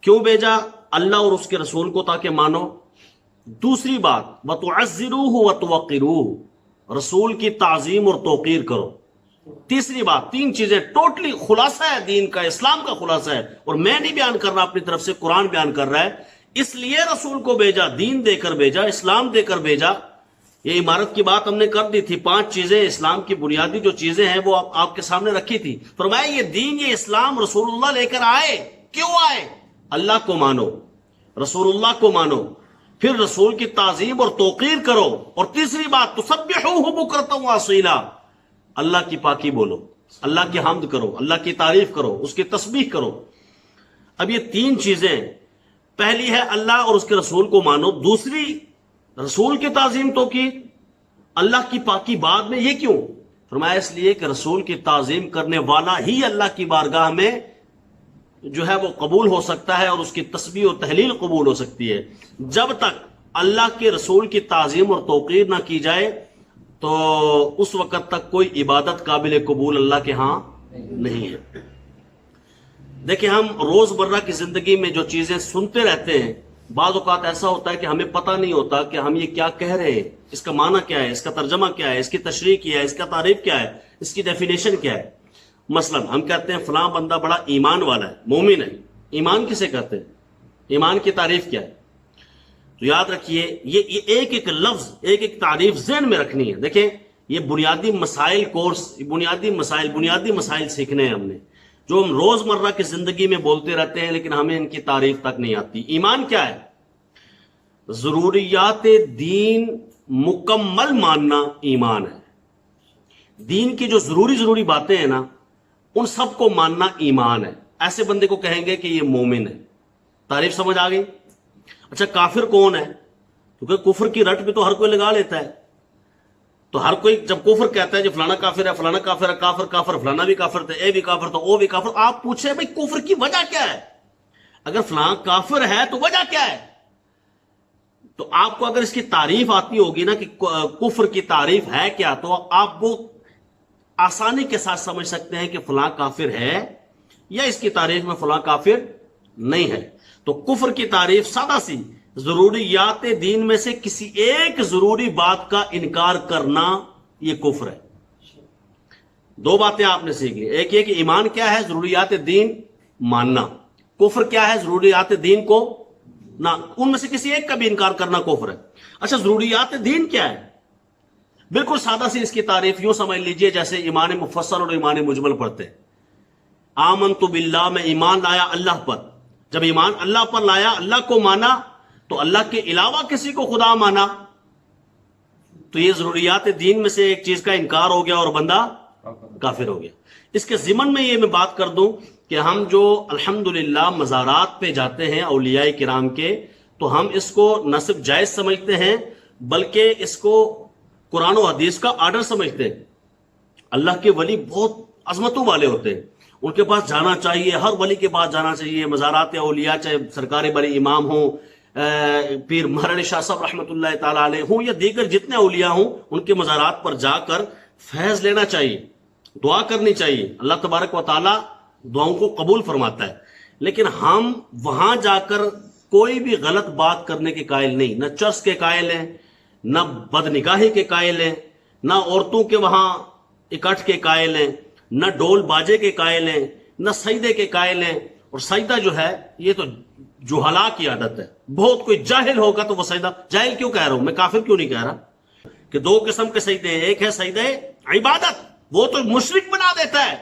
کیوں بھیجا؟ اللہ اور اس کے رسول کو تاکہ مانو. دوسری بات وَتُعَزِّرُوهُ وَتُوَقِّرُوهُ، رسول کی تعظیم اور توقیر کرو. تیسری بات، تین چیزیں ٹوٹلی خلاصہ ہے دین کا، اسلام کا خلاصہ ہے، اور میں نہیں بیان کر رہا اپنی طرف سے، قرآن بیان کر رہا ہے. اس لیے رسول کو بھیجا، دین دے کر بھیجا، اسلام دے کر بھیجا. یہ عمارت کی بات ہم نے کر دی تھی، 5 چیزیں اسلام کی بنیادی جو چیزیں ہیں وہ آپ کے سامنے رکھی تھی. فرمایا یہ دین، یہ اسلام رسول اللہ لے کر آئے. کیوں آئے؟ اللہ کو مانو، رسول اللہ کو مانو، پھر رسول کی تعظیم اور توقیر کرو، اور تیسری بات تسبحوہ بکرۃ واصیلا، اللہ کی پاکی بولو، اللہ کی حمد کرو، اللہ کی تعریف کرو، اس کی تسبیح کرو. اب یہ 3 چیزیں، پہلی ہے اللہ اور اس کے رسول کو مانو، دوسری رسول کی تعظیم توقیر، اللہ کی پاکی بعد میں. یہ کیوں؟ فرمایا اس لیے کہ رسول کی تعظیم کرنے والا ہی اللہ کی بارگاہ میں جو ہے وہ قبول ہو سکتا ہے، اور اس کی تسبیح و تحلیل قبول ہو سکتی ہے. جب تک اللہ کے رسول کی تعظیم اور توقیر نہ کی جائے تو اس وقت تک کوئی عبادت قابل قبول اللہ کے ہاں نہیں ہے. دیکھیں ہم روز مرہ کی زندگی میں جو چیزیں سنتے رہتے ہیں، بعض اوقات ایسا ہوتا ہے کہ ہمیں پتہ نہیں ہوتا کہ ہم یہ کیا کہہ رہے ہیں، اس کا معنی کیا ہے، اس کا ترجمہ کیا ہے، اس کی تشریح کیا ہے، اس کا تعریف کیا ہے، اس کی ڈیفینیشن کیا ہے. مثلا ہم کہتے ہیں فلاں بندہ بڑا ایمان والا ہے، مومن ہے. ایمان کسے کہتے ہیں؟ ایمان کی تعریف کیا ہے؟ تو یاد رکھیے یہ ایک ایک لفظ، ایک ایک تعریف ذہن میں رکھنی ہے. دیکھیں یہ بنیادی مسائل کورس، بنیادی مسائل سیکھنے ہیں ہم نے، جو ہم روز مرہ کی زندگی میں بولتے رہتے ہیں لیکن ہمیں ان کی تعریف تک نہیں آتی. ایمان کیا ہے؟ ضروریات دین مکمل ماننا ایمان ہے. دین کی جو ضروری باتیں ہیں نا، ان سب کو ماننا ایمان ہے. ایسے بندے کو کہیں گے کہ یہ مومن ہے. تعریف سمجھ آ گئی؟ اچھا کافر کون ہے؟ کیونکہ کفر کی رٹ بھی تو ہر کوئی لگا لیتا ہے. تو ہر کوئی جب کفر کہتا ہے جو فلانا کافر ہے، فلانا کافر ہے، کافر فلانا بھی کافر تھا، اے بھی کافر تھا، او بھی کافر. آپ پوچھیں بھائی کفر کی وجہ کیا ہے؟ اگر فلاں کافر ہے تو وجہ کیا ہے؟ تو آپ کو اگر اس کی تعریف آتی ہوگی نا کہ کفر کی تعریف ہے کیا، تو آپ وہ آسانی کے ساتھ سمجھ سکتے ہیں کہ فلاں کافر ہے یا اس کی تعریف میں فلاں کافر نہیں ہے. تو کفر کی تعریف سادہ سی، ضروریات دین میں سے کسی ایک ضروری بات کا انکار کرنا، یہ کفر ہے. 2 باتیں آپ نے سیکھی، ایک یہ کہ ایمان کیا ہے، ضروریات دین ماننا. کفر کیا ہے، ضروریات دین کو نہ، ان میں سے کسی ایک کا بھی انکار کرنا کفر ہے. اچھا ضروریات دین کیا ہے؟ بالکل سادہ سی اس کی تعریف یوں سمجھ لیجئے جیسے ایمان مفصل اور ایمان مجمل پڑھتے. آمنت باللہ، میں ایمان لایا اللہ پر. جب ایمان اللہ پر لایا، اللہ کو مانا، تو اللہ کے علاوہ کسی کو خدا مانا، تو یہ ضروریات دین میں سے ایک چیز کا انکار ہو گیا اور بندہ کافر ہو گیا. اس کے ضمن میں یہ میں بات کر دوں کہ ہم جو الحمدللہ مزارات پہ جاتے ہیں اولیاء کرام کے، تو ہم اس کو نہ صرف جائز سمجھتے ہیں بلکہ اس کو قرآن و حدیث کا آرڈر سمجھتے ہیں. اللہ کے ولی بہت عظمتوں والے ہوتے ہیں، ان کے پاس جانا چاہیے، ہر ولی کے پاس جانا چاہیے. مزارات اولیاء چاہے سرکاری بڑے امام ہوں، پیر مہران شاہ صاحب رحمۃ اللہ تعالی علیہ ہوں، یا دیگر جتنے اولیاء ہوں، ان کے مزارات پر جا کر فیض لینا چاہیے، دعا کرنی چاہیے. اللہ تبارک و تعالی دعاؤں کو قبول فرماتا ہے. لیکن ہم وہاں جا کر کوئی بھی غلط بات کرنے کے قائل نہیں، نہ چرس کے قائل ہیں، نہ بد نگاہی کے قائل ہیں، نہ عورتوں کے وہاں اکٹھ کے قائل ہیں، نہ ڈول باجے کے قائل ہیں، نہ سجدے کے قائل ہیں. اور سجدہ جو ہے یہ تو جہلا کی عادت ہے. بہت کوئی جاہل ہوگا تو وہ سجدہ، جاہل کیوں کہہ رہا ہوں میں، کافر کیوں نہیں کہہ رہا، کہ 2 قسم کے سجدے ہیں. ایک ہے سجدہ عبادت، وہ تو مشرک بنا دیتا ہے،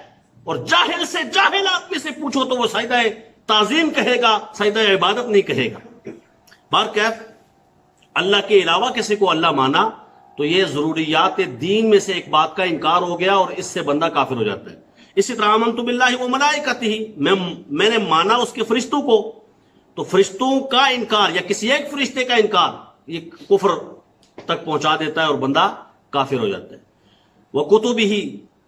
اور جاہل سے جاہل آدمی سے پوچھو تو وہ سجدہ تعظیم کہے گا، سجدہ عبادت نہیں کہے گا. بہرکیف اللہ کے علاوہ کسی کو اللہ مانا تو یہ ضروریات دین میں سے ایک بات کا انکار ہو گیا، اور اس سے بندہ کافر ہو جاتا ہے. اسی طرح آمنت باللہ و ملائکتہ، میں نے مانا اس کے فرشتوں کو. تو فرشتوں کا انکار یا کسی ایک فرشتے کا انکار یہ کفر تک پہنچا دیتا ہے اور بندہ کافر ہو جاتا ہے. وکتبہ،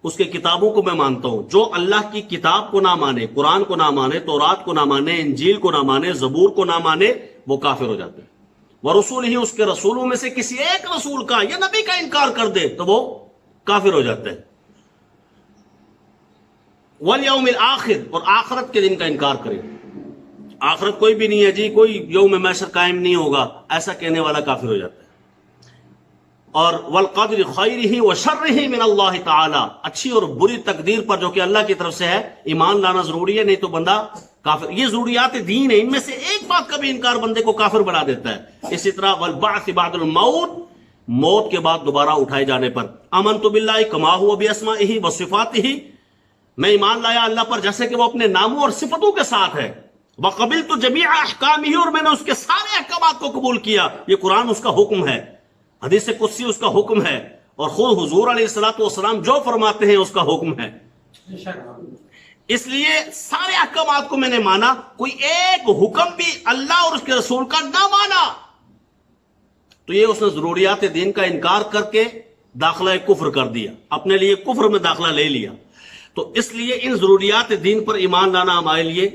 اس کے کتابوں کو میں مانتا ہوں. جو اللہ کی کتاب کو نہ مانے، قرآن کو نہ مانے، تورات کو نہ مانے، انجیل کو نہ مانے، زبور کو نہ مانے، وہ کافر ہو جاتا ہے. ورسول ہی، اس کے رسولوں میں سے کسی ایک رسول کا یا نبی کا انکار کر دے تو وہ کافر ہو جاتا ہے. والیوم الآخر، اور آخرت کے دن کا انکار کرے. آخرت کوئی بھی نہیں ہے جی، کوئی یوم محشر قائم نہیں ہوگا، ایسا کہنے والا کافر ہو جاتا ہے۔ اور والقدر خیرہ وشرہ من اللہ تعالی، اچھی اور بری تقدیر پر جو کہ اللہ کی طرف سے ہے ایمان لانا ضروری ہے، نہیں تو بندہ کافر۔ یہ ضروریات دین ہے، ان میں سے ایک بات کا بھی انکار بندے کو کافر بنا دیتا ہے۔ اسی طرح والبعث بعد الموت، موت کے بعد دوبارہ اٹھائے جانے پر، آمنت باللہ کما هو باسمائہ وصفاتہ، میں ایمان لایا اللہ پر جیسے کہ وہ اپنے ناموں اور صفتوں کے ساتھ ہے، وقبلت جمیع احکامہ، اور میں نے اس کے سارے احکامات کو قبول کیا۔ یہ قرآن اس کا حکم ہے، حدیث قدسی اس کا حکم ہے، اور خود حضور علیہ الصلوۃ والسلام جو فرماتے ہیں اس کا حکم ہے۔ اس لیے سارے احکامات کو میں نے مانا، کوئی ایک حکم بھی اللہ اور اس کے رسول کا نہ مانا تو یہ اس نے ضروریات دین کا انکار کر کے داخلہ کفر کر دیا، اپنے لیے کفر میں داخلہ لے لیا۔ تو اس لیے ان ضروریات دین پر ایمان لانا ہمارے لیے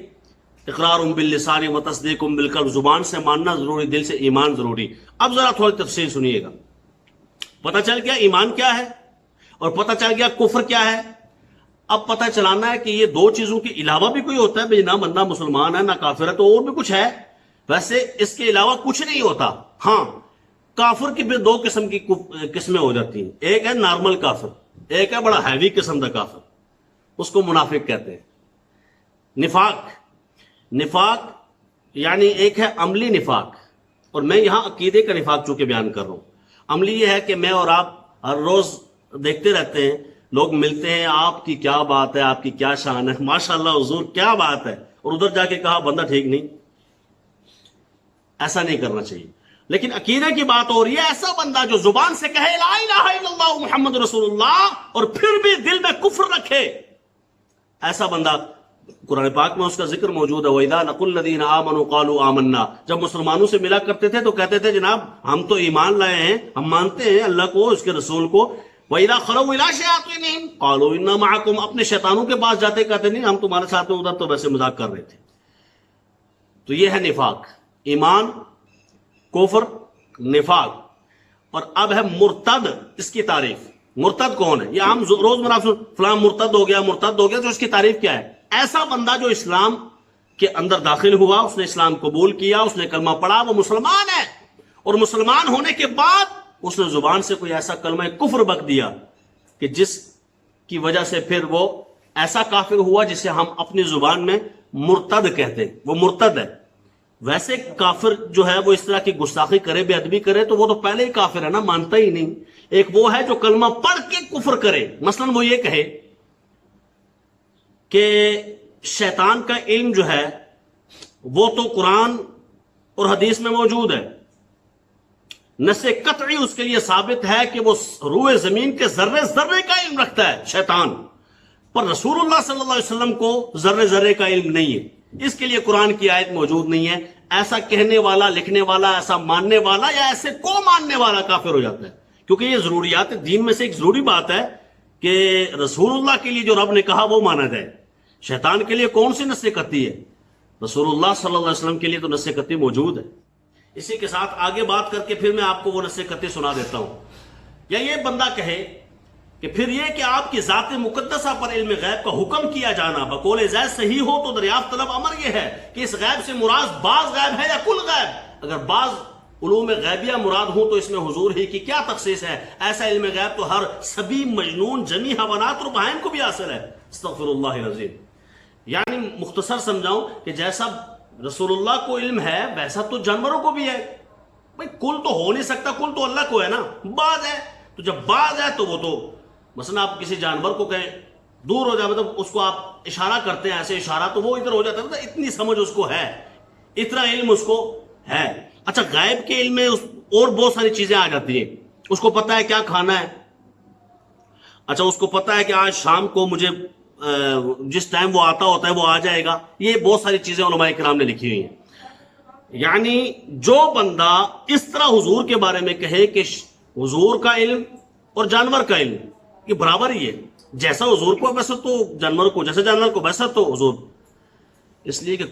اقرار باللسان و تصدیق بالقلب، زبان سے ماننا ضروری، دل سے ایمان ضروری۔ اب ذرا تھوڑی تفصیل سنیے گا۔ پتہ چل گیا ایمان کیا ہے اور پتہ چل گیا کفر کیا ہے۔ اب پتہ چلانا ہے کہ یہ دو چیزوں کے علاوہ بھی کوئی ہوتا ہے، بھئی نہ بندہ مسلمان ہے نہ کافر ہے، تو اور بھی کچھ ہے۔ ویسے اس کے علاوہ کچھ نہیں ہوتا۔ ہاں، کافر کی بھی دو قسم کی قسمیں ہو جاتی ہیں، ایک ہے نارمل کافر، ایک ہے بڑا ہیوی قسم کا کافر، اس کو منافق کہتے ہیں۔ نفاق یعنی ایک ہے عملی نفاق، اور میں یہاں عقیدے کا نفاق چونکہ بیان کر رہا ہوں۔ عملی یہ ہے کہ میں اور آپ ہر روز دیکھتے رہتے ہیں، لوگ ملتے ہیں، آپ کی کیا بات ہے، آپ کی کیا شان ہے، ماشاءاللہ حضور کیا بات ہے، اور ادھر جا کے کہا بندہ ٹھیک نہیں۔ ایسا نہیں کرنا چاہیے۔ لیکن عقیدے کی بات ہو رہی ہے، ایسا بندہ جو زبان سے کہے لا الہ الا اللہ محمد رسول اللہ اور پھر بھی دل میں کفر رکھے، ایسا بندہ قرآن پاک میں اس کا ذکر موجود ہے۔ وَإِذَا لَقُوا الَّذِينَ آمَنُوا قَالُوا آمَنَّا، جب مسلمانوں سے ملا کرتے تھے تو کہتے تھے جناب ہم تو ایمان لائے ہیں، ہم مانتے ہیں اللہ کو، اس کے رسول کو۔ وَإِذَا خَلَوْا إِلَىٰ شَيَاطِينِهِمْ قَالُوا إِنَّا مَعَكُمْ، اپنے شیطانوں کے پاس جاتے کہتے نہیں ہم تمہارے ساتھ ہیں، ادھر تو ویسے مذاق کر رہے تھے۔ تو یہ ہے نفاق، ایمان، کفر، نفاق۔ اور اب ہے مرتد، اس کی تعریف۔ مرتد کون ہے؟ یہ عام روزمرہ فلاں مرتد ہو گیا، مرتد ہو گیا، تو اس کی تعریف کیا ہے؟ ایسا بندہ جو اسلام کے اندر داخل ہوا، اس نے اسلام قبول کیا، اس نے کلمہ پڑھا، وہ مسلمان ہے، اور مسلمان ہونے کے بعد اس نے زبان سے کوئی ایسا کلمہ کفر بک دیا کہ جس کی وجہ سے پھر وہ ایسا کافر ہوا جسے ہم اپنی زبان میں مرتد کہتے ہیں، وہ مرتد ہے۔ ویسے کافر جو ہے وہ اس طرح کی گستاخی کرے، بے ادبی کرے، تو وہ تو پہلے ہی کافر ہے نا، مانتا ہی نہیں۔ ایک وہ ہے جو کلمہ پڑھ کے کفر کرے، مثلا وہ یہ کہے کہ شیطان کا علم جو ہے وہ تو قرآن اور حدیث میں موجود ہے، نص قطعی اس کے لیے ثابت ہے کہ وہ روئے زمین کے ذرے ذرے کا علم رکھتا ہے شیطان، پر رسول اللہ صلی اللہ علیہ وسلم کو ذرے ذرے کا علم نہیں ہے، اس کے لیے قرآن کی آیت موجود نہیں ہے۔ ایسا کہنے والا، لکھنے والا، ایسا ماننے والا یا ایسے کو ماننے والا کافر ہو جاتا ہے، کیونکہ یہ ضروریات دین میں سے ایک ضروری بات ہے کہ رسول اللہ کے لیے جو رب نے کہا وہ مانا جائے۔ شیطان کے لیے کون سی نص قطعی ہے؟ رسول اللہ صلی اللہ علیہ وسلم کے لیے تو نص قطعی موجود ہے۔ اسی کے ساتھ آگے بات کر کے پھر میں آپ کو وہ نص قطعی سنا دیتا ہوں۔ یا یہ بندہ کہے کہ پھر یہ کہ آپ کی ذات مقدسہ پر علم غیب کا حکم کیا جانا بقول زید صحیح ہو تو دریافت طلب امر یہ ہے کہ اس غیب سے مراد بعض غیب ہے یا کل غیب؟ اگر بعض علوم غیبیہ مراد ہوں تو اس میں حضور ہی کی کیا تخصیص ہے؟ ایسا علم غیب تو ہر سبی، مجنون، جمی، حیوانات اور بہائم کو بھی حاصل ہے۔ استغفر اللہ العظیم۔ یعنی مختصر سمجھاؤں کہ جیسا رسول اللہ کو علم ہے ویسا تو جانوروں کو بھی ہے۔ بھئی کل تو ہو نہیں سکتا، کل تو اللہ کو ہے نا، بعض ہے۔ تو جب بعض ہے تو وہ تو مثلا آپ کسی جانور کو کہیں دور ہو جائے، مطلب اس کو آپ اشارہ کرتے ہیں ایسے اشارہ تو وہ ادھر ہو جاتا ہے، مطلب اتنی سمجھ اس کو ہے، اتنا علم اس کو ہے۔ اچھا، غیب کے علم میں اور بہت ساری چیزیں آ جاتی ہیں۔ اس کو پتا ہے کیا کھانا ہے، اچھا اس کو پتا ہے کہ آج شام کو مجھے جس ٹائم وہ آتا ہوتا ہے وہ آ جائے گا۔ یہ بہت ساری چیزیں علماء کرام نے لکھی ہوئی ہیں۔ یعنی جو بندہ اس طرح حضور کے بارے میں کہے کہ حضور کا علم اور جانور کا علم یہ برابر ہی ہے، جیسا حضور کو ویسا تو جانور کو، جیسا جانور کو ویسا تو حضور، اس لیے کہ